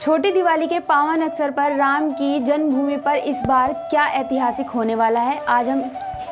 छोटी दिवाली के पावन अवसर पर राम की जन्मभूमि पर इस बार क्या ऐतिहासिक होने वाला है, आज हम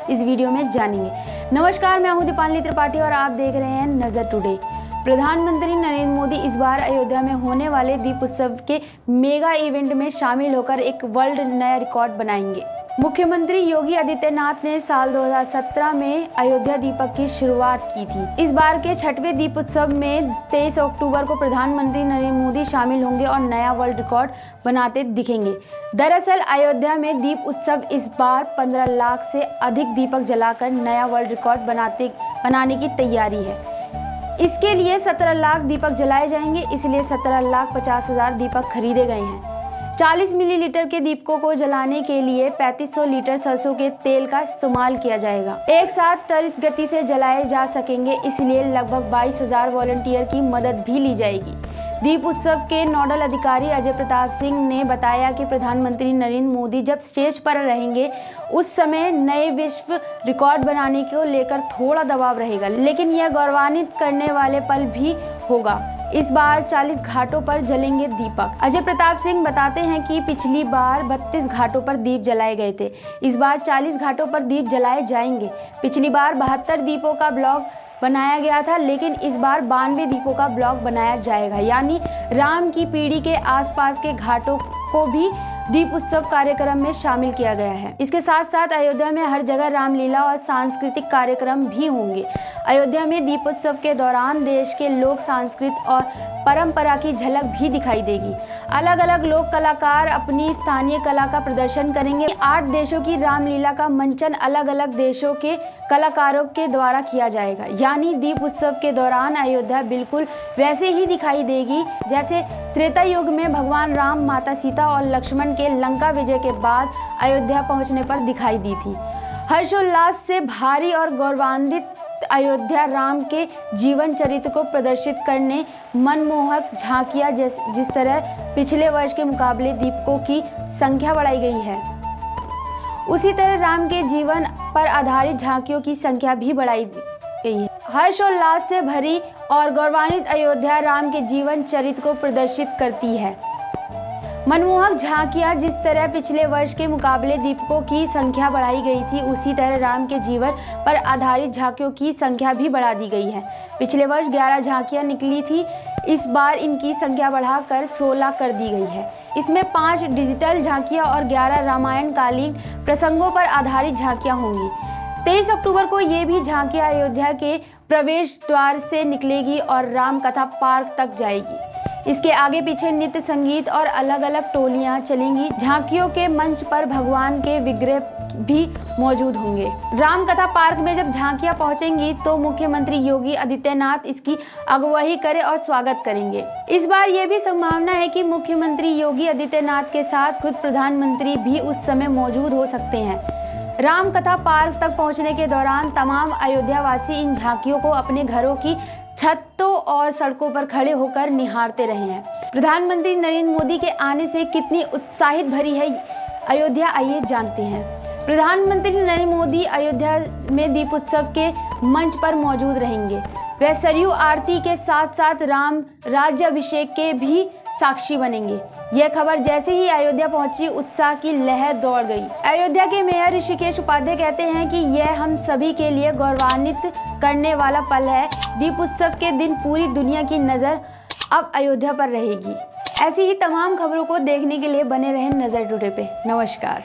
इस वीडियो में जानेंगे। नमस्कार, मैं हूं दीपांजलि त्रिपाठी और आप देख रहे हैं नजर टुडे। प्रधानमंत्री नरेंद्र मोदी इस बार अयोध्या में होने वाले दीप उत्सव के मेगा इवेंट में शामिल होकर एक वर्ल्ड नया रिकॉर्ड बनाएंगे। मुख्यमंत्री योगी आदित्यनाथ ने साल 2017 में अयोध्या दीपक की शुरुआत की थी। इस बार के छठवें दीप उत्सव में 23 अक्टूबर को प्रधानमंत्री नरेंद्र मोदी शामिल होंगे और नया वर्ल्ड रिकॉर्ड बनाते दिखेंगे। दरअसल अयोध्या में दीप उत्सव इस बार 15 लाख से अधिक दीपक जलाकर नया वर्ल्ड रिकॉर्ड बनाने की तैयारी है। इसके लिए 17 लाख दीपक जलाए जाएंगे, इसलिए 17,50,000 दीपक खरीदे गए हैं। 40 मिलीलीटर के दीपकों को जलाने के लिए 3500 लीटर सरसों के तेल का इस्तेमाल किया जाएगा। एक साथ त्वरित गति से जलाए जा सकेंगे, इसलिए लगभग 22,000 वॉलंटियर की मदद भी ली जाएगी। दीप उत्सव के नोडल अधिकारी अजय प्रताप सिंह ने बताया कि प्रधानमंत्री नरेंद्र मोदी जब स्टेज पर रहेंगे उस समय नए विश्व रिकॉर्ड बनाने को लेकर थोड़ा दबाव रहेगा, लेकिन यह गौरवान्वित करने वाले पल भी होगा। इस बार 40 घाटों पर जलेंगे दीपक। अजय प्रताप सिंह बताते हैं कि पिछली बार 32 घाटों पर दीप जलाए गए थे, इस बार 40 घाटों पर दीप जलाए जाएंगे। पिछली बार 72 दीपों का ब्लॉक बनाया गया था, लेकिन इस बार 92 दीपों का ब्लॉक बनाया जाएगा, यानी राम की पीढ़ी के आसपास के घाटों को भी दीप उत्सव कार्यक्रम में शामिल किया गया है। इसके साथ साथ अयोध्या में हर जगह रामलीला और सांस्कृतिक कार्यक्रम भी होंगे। अयोध्या में दीपोत्सव के दौरान देश के लोक संस्कृति और परंपरा की झलक भी दिखाई देगी। अलग अलग लोक कलाकार अपनी स्थानीय कला का प्रदर्शन करेंगे। 8 देशों की रामलीला का मंचन अलग अलग देशों के कलाकारों के द्वारा किया जाएगा, यानी दीप उत्सव के दौरान अयोध्या बिल्कुल वैसे ही दिखाई देगी जैसे त्रेता युग में भगवान राम, माता सीता और लक्ष्मण के लंका विजय के बाद अयोध्या पहुंचने पर दिखाई दी थी। हर्षोल्लास से भारी और गौरवान्वित अयोध्या राम के जीवन चरित्र को प्रदर्शित करने मनमोहक झांकियां जिस तरह पिछले वर्ष के मुकाबले दीपकों की संख्या बढ़ाई गई है, उसी तरह राम के जीवन पर आधारित झांकियों की संख्या भी बढ़ाई गई है। हर्षोल्लास से भरी और गौरवान्वित अयोध्या राम के जीवन चरित्र को प्रदर्शित करती है। मनमोहक झांकियां जिस तरह पिछले वर्ष के मुकाबले दीपकों की संख्या बढ़ाई गई थी, उसी तरह राम के जीवन पर आधारित झांकियों की संख्या भी बढ़ा दी गई है। पिछले वर्ष 11 झांकियां निकली थी, इस बार इनकी संख्या बढ़ाकर 16 कर दी गई है। इसमें 5 डिजिटल झांकियां और 11 रामायण कालीन प्रसंगों पर आधारित झांकियां होंगी। 23 अक्टूबर को ये भी झांकियां अयोध्या के प्रवेश द्वार से निकलेगी और राम कथा पार्क तक जाएगी। इसके आगे पीछे नृत्य, संगीत और अलग अलग टोलियां चलेंगी। झांकियों के मंच पर भगवान के विग्रह भी मौजूद होंगे। राम कथा पार्क में जब झांकियां पहुंचेंगी तो मुख्यमंत्री योगी आदित्यनाथ इसकी अगुवाई करे और स्वागत करेंगे। इस बार ये भी संभावना है कि मुख्यमंत्री योगी आदित्यनाथ के साथ खुद प्रधानमंत्री भी उस समय मौजूद हो सकते हैं। राम कथा पार्क तक पहुंचने के दौरान तमाम अयोध्यावासी इन झांकियों को अपने घरों की छतों और सड़कों पर खड़े होकर निहारते रहे हैं। प्रधानमंत्री नरेंद्र मोदी के आने से कितनी उत्साहित भरी है अयोध्या, आइए जानते हैं। प्रधानमंत्री नरेंद्र मोदी अयोध्या में दीपोत्सव के मंच पर मौजूद रहेंगे। वे सरयू आरती के साथ साथ राम राज्याभिषेक के भी साक्षी बनेंगे। यह खबर जैसे ही अयोध्या पहुंची, उत्साह की लहर दौड़ गई। अयोध्या के मेयर ऋषिकेश उपाध्याय कहते हैं कि यह हम सभी के लिए गौरवान्वित करने वाला पल है। दीप उत्सव के दिन पूरी दुनिया की नज़र अब अयोध्या पर रहेगी। ऐसी ही तमाम खबरों को देखने के लिए बने रहें नज़र टुडे पे। नमस्कार।